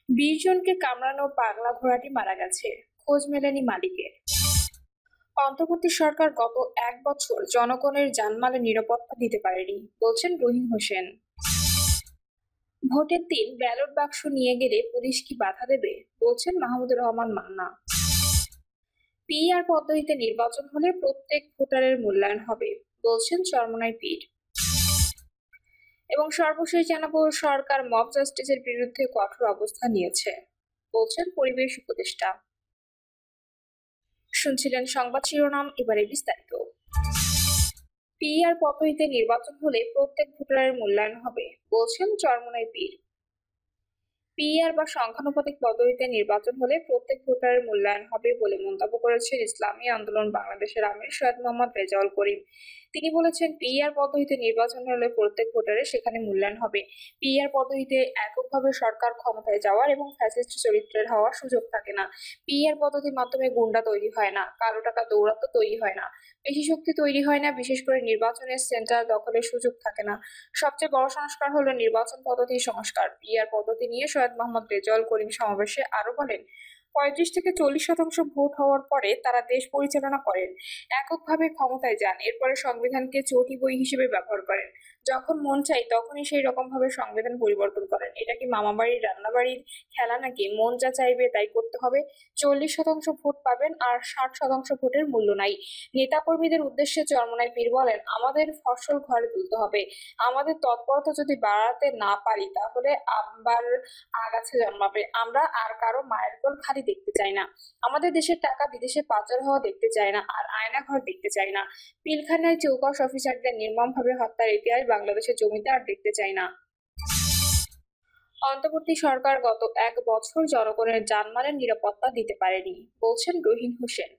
20 জনকে কামড়ানো পাগলা ঘোড়াটি মারা গেছে, খোঁজ মেলেনি মালিকের। অন্তর্বর্তী সরকার গত 1 বছর জনগণের জানমালের নিরাপত্তা দিতে পারেনি, বলছেন রহিম হোসেন। ভোটের দিন ব্যালট বাক্স নিয়ে গেলে পুলিশ কি বাধা দেবে, বলছেন মাহমুদুর রহমান মান্না। পিআর পদ্ধতিতে নির্বাচন হলে প্রত্যেক ভোটারের মূল্যায়ন হবে, বলছেন চরমোনাই পীর। এবং সর্বশেষ জানাবো, সরকার মব জাস্টিসের বিরুদ্ধে কঠোর অবস্থান নিয়েছে, বলছেন পরিবেশ উপদেষ্টা। শুনছিলেন সংবাদ শিরোনাম, এবারে বিস্তারিত। পিআর পদ্ধতিতে নির্বাচন হলে প্রত্যেক ভোটারের মূল্যায়ন হবে, বলছেন চরমোনাই পীর। পিআর বা সংখ্যানুপাতিক পদ্ধতিতে নির্বাচন হলে প্রত্যেক ভোটারের মূল্যায়ন হবে বলে মন্তব্য করেছেন ইসলামী আন্দোলন বাংলাদেশের আমির সৈয়দ মোহাম্মদ রেজাউল করিম। তিনি বলেছেন, পিআর পদ্ধতিতে নির্বাচন হলে প্রত্যেক ভোটারের সেখানে মূল্যায়ন হবে। পিআর পদ্ধতিতে এককভাবে সরকার ক্ষমতায় যাওয়ার এবং ফ্যাসিস্ট চরিত্রের হওয়ার সুযোগ থাকে না। পিআর পদ্ধতির মাধ্যমে গুন্ডা তৈরি হয় না, কালো টাকা দৌরাত্ম্য তৈরি হয় না, পেশি শক্তি তৈরি হয় না, বিশেষ করে নির্বাচনের সেন্টার দখলের সুযোগ থাকে না। সবচেয়ে বড় সংস্কার হলো নির্বাচন পদ্ধতির সংস্কার। পিআর পদ্ধতি নিয়ে সৈয়দ মোহাম্মদ রেজাউল করিম সমাবেশে আরো বলেন, 35 থেকে 40% ভোট হওয়ার পরে তারা দেশ পরিচালনা করেন, এককভাবে ক্ষমতায় যান, এরপরে সংবিধানকে চটি বই হিসেবে ব্যবহার করেন। যখন মন চাই তখনই সেই রকম ভাবে সংবিধান পরিবর্তন করেন। এটা কি মামাবাড়ির রান্নাবাড়ির খেলা নাকি? মন যা চাইবে তাই করতে হবে। 40% ভোট পাবেন আর 60% ভোটের মূল্য নাই। নেতাকর্মীদের উদ্দেশ্যে চরমোনাই পীর বলেন, আমাদের ফসল ঘরে তুলতে হবে। আমাদের তৎপরতা যদি বাড়াতে না পারি তাহলে আবার আগাছা জন্মাবে। আমরা আর কারো মায়ের কোল খালি দেখতে চাই না। আমাদের দেশের টাকা বিদেশে পাচার হওয়া দেখতে চাই না, আর আয়না ঘর দেখতে চাই না। পিলখানায় চৌকস অফিসারদের নির্মমভাবে হত্যার ইতিহাস বাংলাদেশের জমিতে আর দেখতে চাই না। অন্তর্বর্তী সরকার গত 1 বছর জনগণের জানমালের নিরাপত্তা দিতে পারেনি, বলছেন রহিম হোসেন।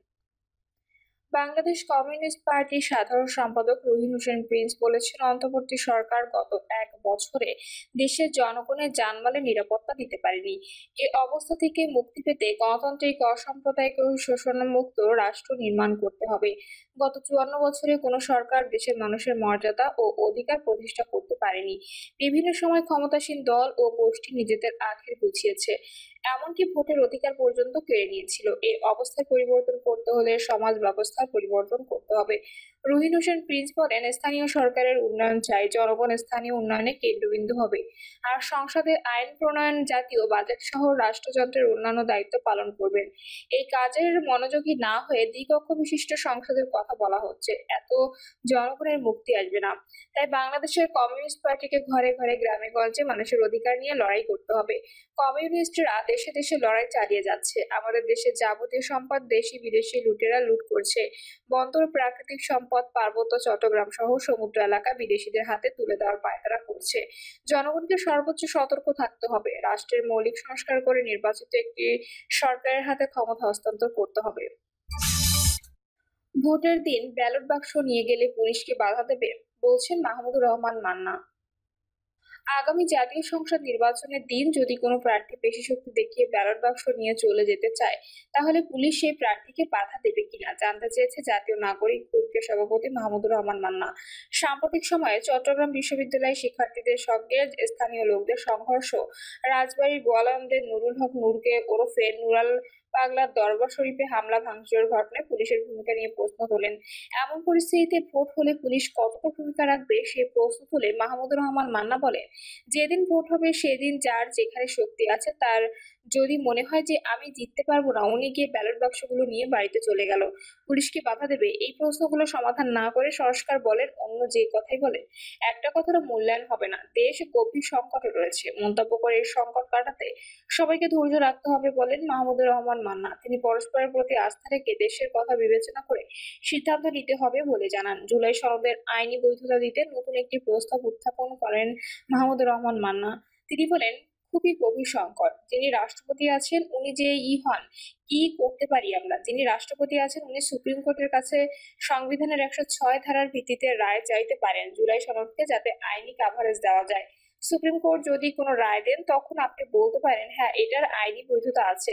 বাংলাদেশ কমিউনিস্ট পার্টির সাধারণ সম্পাদক রহিম হোসেন প্রিন্স বলেছেন, অন্তর্বর্তী সরকার গত 1 বছরে দেশের জনগণের জানমালের নিরাপত্তা দিতে পারেনি। এ অবস্থা থেকে মুক্তি পেতে গণতান্ত্রিক অসাম্প্রদায়িক ও শোষণমুক্ত রাষ্ট্র নির্মাণ করতে হবে। গত 54 বছরে কোনো সরকার দেশের মানুষের মর্যাদা ও অধিকার প্রতিষ্ঠা করতে পারেনি। বিভিন্ন সময় ক্ষমতাসীন দল ও গোষ্ঠী নিজেদের আখের গুছিয়েছে, এমনকি ভোটের অধিকার পর্যন্ত কেড়ে নিয়েছিল। এই অবস্থার পরিবর্তন করতে হলে সমাজ ব্যবস্থার পরিবর্তন করতে হবে। রহিম হোসেন প্রিন্স বলেন, স্থানীয় সরকারের উন্নয়ন চাই, জনগণ স্থানীয় উন্নয়নে কেন্দ্রবিন্দু হবে। আর সংসদে আইন প্রণয়ন, জাতীয় বাজেট সহ রাষ্ট্রযন্ত্রের অন্যান্য দায়িত্ব পালন করবেন। এই কাজের মনোযোগী না হয়ে দ্বিকক্ষ বিশিষ্ট সংসদের কথা বলা হচ্ছে, এত জনগণের মুক্তি আসবে না। তাই বাংলাদেশের কমিউনিস্ট পার্টিকে ঘরে ঘরে গ্রামে গঞ্জে মানুষের অধিকার নিয়ে লড়াই করতে হবে। কমিউনিস্টরা দেশে দেশে লড়াই চালিয়ে যাচ্ছে। আমাদের দেশের যাবতীয় সম্পদ দেশি বিদেশি লুটেরা লুট করছে। বন্দর, প্রাকৃতিক সম্পদ, পার্বত্য চট্টগ্রাম সহ সমুদ্র এলাকা বিদেশিদের হাতে তুলে দেওয়ার পায়তারা করছে। জনগণকে সর্বোচ্চ সতর্ক থাকতে হবে। রাষ্ট্রের মৌলিক সংস্কার করে নির্বাচিত একটি সরকারের হাতে ক্ষমতা হস্তান্তর করতে হবে। ভোটের দিন ব্যালট বাক্স নিয়ে গেলে পুলিশকে বাধা দেবে, বলছেন মাহমুদুর রহমান মান্না। আগামী জাতীয় সংসদ নির্বাচনের দিন যদি কোনো প্রার্থী পেশি শক্তি দেখিয়ে ব্যালট বাক্স নিয়ে চলে যেতে চায়, তাহলে পুলিশ সেই প্রার্থীকে বাধা দেবে কিনা জানতে চেয়েছে জাতীয় নাগরিক ঐক্যের সভাপতি মাহমুদুর রহমান মান্না। সাম্প্রতিক সময়ে চট্টগ্রাম বিশ্ববিদ্যালয়ের শিক্ষার্থীদের সঙ্গে স্থানীয় লোকদের সংঘর্ষ, রাজবাড়ীর গোয়ালন্দের নুরুল হক নূরকে ওরফে নুরাল পাগলার দরবার শরীফে হামলা ভাঙচুরের ঘটনায় পুলিশের ভূমিকা নিয়ে প্রশ্ন তোলেন। এমন পরিস্থিতিতে ভোট হলে পুলিশ কতটা ভূমিকা রাখবে সেই প্রশ্ন তুলে মাহমুদুর রহমান মান্না বলেন, যেদিন ভোট হবে সেদিন যার যেখানে শক্তি আছে তার যদি মনে হয় যে আমি জিততে পারবো না, উনি গিয়ে ব্যালট বাক্সগুলো নিয়ে বাড়িতে চলে গেল, পুলিশকে বাধা দেবে? এই প্রশ্নগুলো সমাধান না করে সংস্কার বলেন, অন্য যে কথাই বলেন, একটা কথারও মূল্যায়ন হবে না। দেশ গভীর সংকটে রয়েছে। মন্তব্য করে এই সংকট কাটাতে সবাইকে ধৈর্য রাখতে হবে, বলেন মাহমুদুর রহমান মান্না। তিনি পরস্পরের প্রতি আস্থা রেখে দেশের কথা বিবেচনা করে সিদ্ধান্ত নিতে হবে বলে জানান। জুলাই সনদের আইনি বৈধতা দিতে নতুন একটি প্রস্তাব উত্থাপন করেন মাহমুদুর রহমান মান্না। তিনি বলেন, খুবই গভীর সংকট। যিনি রাষ্ট্রপতি আছেন উনি যে হন, কি করতে পারি আমরা? যিনি রাষ্ট্রপতি আছেন উনি সুপ্রিম কোর্টের কাছে সংবিধানের 106 ধারার ভিত্তিতে রায় চাইতে পারেন জুলাই সনদকে যাতে আইনি কাভারেজ দেওয়া যায়। সুপ্রিম কোর্ট যদি কোনো রায় দেন তখন আপনি বলতে পারেন, হ্যাঁ এটার আইনি বৈধতা আছে,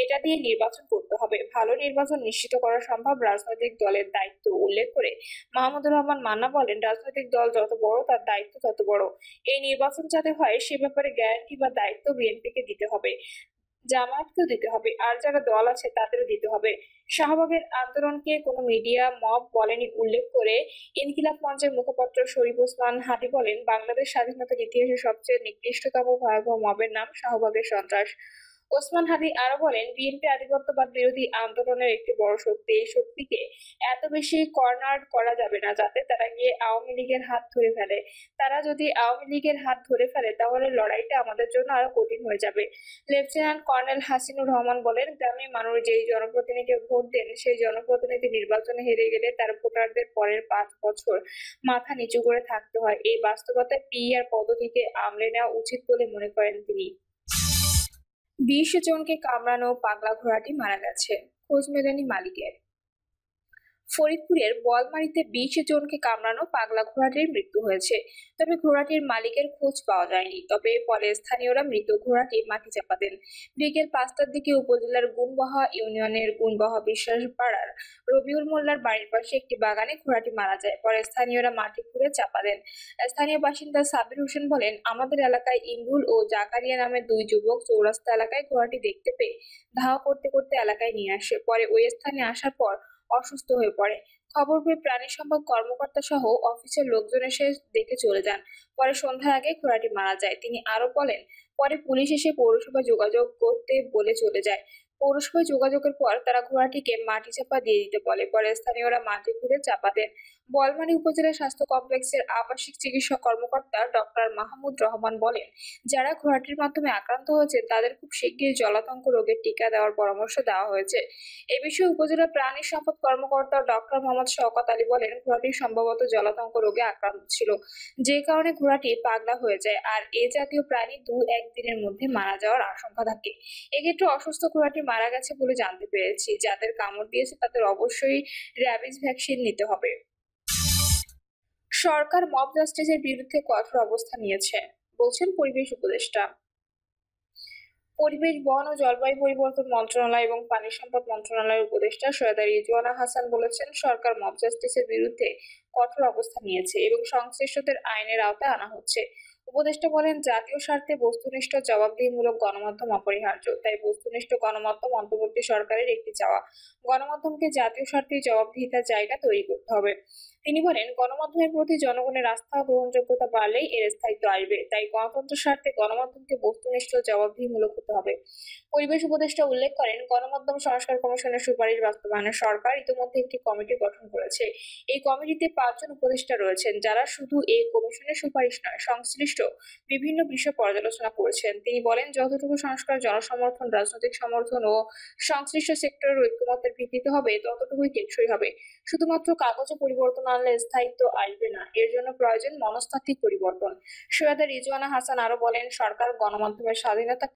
এটা দিয়ে নির্বাচন করতে হবে। ভালো নির্বাচন নিশ্চিত করা সম্ভব রাজনৈতিক দলের দায়িত্ব উল্লেখ করে মাহমুদুর রহমান মান্না বলেন, রাজনৈতিক দল যত বড় তার দায়িত্ব তত বড়। এই নির্বাচন যাতে হয় সে ব্যাপারে গ্যারান্টি বা দায়িত্ব বিএনপিকে দিতে হবে, জামায়াতকেও দিতে হবে, আর যারা দল আছে তাদেরও দিতে হবে। শাহবাগের আন্দোলনকে কোনো মিডিয়া মব বলেনি উল্লেখ করে ইনকিলাব মঞ্চের মুখপাত্র শরীফ ওসমান হাদি বলেন, বাংলাদেশ স্বাধীনতার ইতিহাসে সবচেয়ে নিকৃষ্টতম ভয়াবহ মবের নাম শাহবাগের সন্ত্রাস। ওসমান হাদি আরো বলেন, বিএনপি আধিপত্যবাদ বিরোধী আন্দোলনের একটি বড় শক্তি। এই শক্তিকে এত বেশি কর্নার করা যাবে না যাতে তারা গিয়ে আওয়ামী লীগের হাত ধরে ফেলে। তারা যদি আওয়ামী লীগের হাত ধরে ফেলে তাহলে লড়াইটা আমাদের জন্য আরো কঠিন হয়ে যাবে। লেফটেন্যান্ট কর্নেল হাসিনুর রহমান বলেন, গ্রামে মানুষ যেই জনপ্রতিনিধিকে ভোট দেন সেই জনপ্রতিনিধি নির্বাচনে হেরে গেলে তার ভোটারদের পরের 5 বছর মাথা নিচু করে থাকতে হয়। এই বাস্তবতায় পিআর পদ্ধতিকে আমলে নেওয়া উচিত বলে মনে করেন তিনি। 20 জনকে কামড়ানো পাগলা ঘোড়াটি মারা গেছে, খোঁজ মেলেনি মালিকের। ফরিদপুরের বোয়ালমারীতে 20 জনকে কামড়ানো পাগলা ঘোড়াটির মৃত্যু হয়েছে, তবে ঘোড়াটির মালিকের খোঁজ পাওয়া যায়নি। তবে পরে স্থানীয়রা মৃত ঘোড়াটি মাটি চাপা দেন। বিকেল 5টার দিকে উপজেলার গুনবাহা ইউনিয়নের গুনবাহা বিশ্বাস পাড়ার রবিউল মোল্লার বাড়ির পাশে একটি বাগানে ঘোড়াটি মারা যায়। পরে স্থানীয়রা মাটি খুঁড়ে চাপা দেন। স্থানীয় বাসিন্দা সাবির হোসেন বলেন, আমাদের এলাকায় ইমরুল ও জাকারিয়া নামে 2 যুবক চৌরাস্তা এলাকায় ঘোড়াটি দেখতে পেয়ে ধাওয়া করতে করতে এলাকায় নিয়ে আসে। পরে ওই স্থানে আসার পর অসুস্থ হয়ে পড়ে। খবর পেয়ে প্রাণী সম্পদ কর্মকর্তা সহ অফিসের লোকজন এসে দেখে চলে যান। পরে সন্ধ্যার আগে ঘোড়াটি মারা যায়। তিনি আরো বলেন, পরে পুলিশ এসে পৌরসভায় যোগাযোগ করতে বলে চলে যায়। পৌরসভায় যোগাযোগের পর তারা ঘোড়াটিকে মাটি চাপা দিয়ে দিতে বলে। পরে স্থানীয়রা মাটি খুঁড়ে চাপা দেন। বোয়ালমারী উপজেলা স্বাস্থ্য কমপ্লেক্সের আবাসিক চিকিৎসা কর্মকর্তা ডক্টর মাহমুদ রহমান বলেন, যারা ঘোড়াটির মাধ্যমে আক্রান্ত হয়েছে তাদের খুব শিগগিরই জলাতঙ্ক রোগের টিকা দেওয়ার পরামর্শ দেওয়া হয়েছে। এ বিষয়ে উপজেলা প্রাণী সম্পদ কর্মকর্তা ডক্টর মোহাম্মদ শওকত আলী বলেন, ঘোড়াটি সম্ভবত জলাতঙ্ক রোগে আক্রান্ত ছিল, যে কারণে ঘোড়াটি পাগলা হয়ে যায়। আর এ জাতীয় প্রাণী 2-1 দিনের মধ্যে মারা যাওয়ার আশঙ্কা থাকে। এক্ষেত্রে অসুস্থ ঘোড়াটি মারা গেছে বলে জানতে পেরেছি। যাদের কামড় দিয়েছে তাদের অবশ্যই র্যাবিস ভ্যাকসিন নিতে হবে। সরকার মব জাস্টিসের বিরুদ্ধে কঠোর অবস্থান নিয়েছে, বলছেন পরিবেশ উপদেষ্টা। পরিবেশ, বন ও জলবায়ু পরিবর্তন মন্ত্রণালয় এবং পানি সম্পদ মন্ত্রণালয়ের উপদেষ্টা সৈয়দা রিজওয়ানা হাসান বলেছেন, সরকার মব জাস্টিসের বিরুদ্ধে কঠোর অবস্থান নিয়েছে এবং সংশ্লিষ্টদের আইনের আওতায় আনা হচ্ছে। উপদেষ্টা বলেন, জাতীয় স্বার্থে বস্তুনিষ্ঠ জবাবদিহিমূলক গণমাধ্যম অপরিহার্য। তাই বস্তুনিষ্ঠ গণমাধ্যম অন্তর্বর্তী সরকারের একটি চাওয়া। গণমাধ্যমকে জাতীয় স্বার্থে জবাবদিহিতার জায়গা তৈরি করতে হবে। তিনি বলেন, গণমাধ্যমের প্রতি জনগণের আস্থা ও গ্রহণযোগ্যতা বাড়লেই এর স্থায়িত্ব আসবে। তাই গণতন্ত্রের স্বার্থে গণমাধ্যমকে বস্তুনিষ্ঠ জবাবদিহিমূলক হতে হবে। পরিবেশ উপদেষ্টা উল্লেখ করেন, গণমাধ্যম সংস্কার কমিশনের সুপারিশ বাস্তবায়নে সরকার ইতিমধ্যে একটি কমিটি গঠন করেছে। এই কমিটিতে 5 জন উপদেষ্টা রয়েছেন, যারা শুধু এই কমিশনের সুপারিশ নয়, সংশ্লিষ্ট বিভিন্ন বিষয় পর্যালোচনা করছেন। তিনি বলেন, যতটুকু সংস্কার জনসমর্থন, রাজনৈতিক সমর্থন ও সংশ্লিষ্ট সেক্টরের ঐক্যমত্যের ভিত্তিতে হবে ততটুকুই টেকসই হবে। শুধুমাত্র কাগজে পরিবর্তন আনলে স্থায়িত্ব আসবে না, এর জন্য প্রয়োজন মনস্তাত্ত্বিক পরিবর্তন। সৈয়দা রিজওয়ানা হাসান আরো বলেন, সরকার গণমাধ্যমের স্বাধীনতা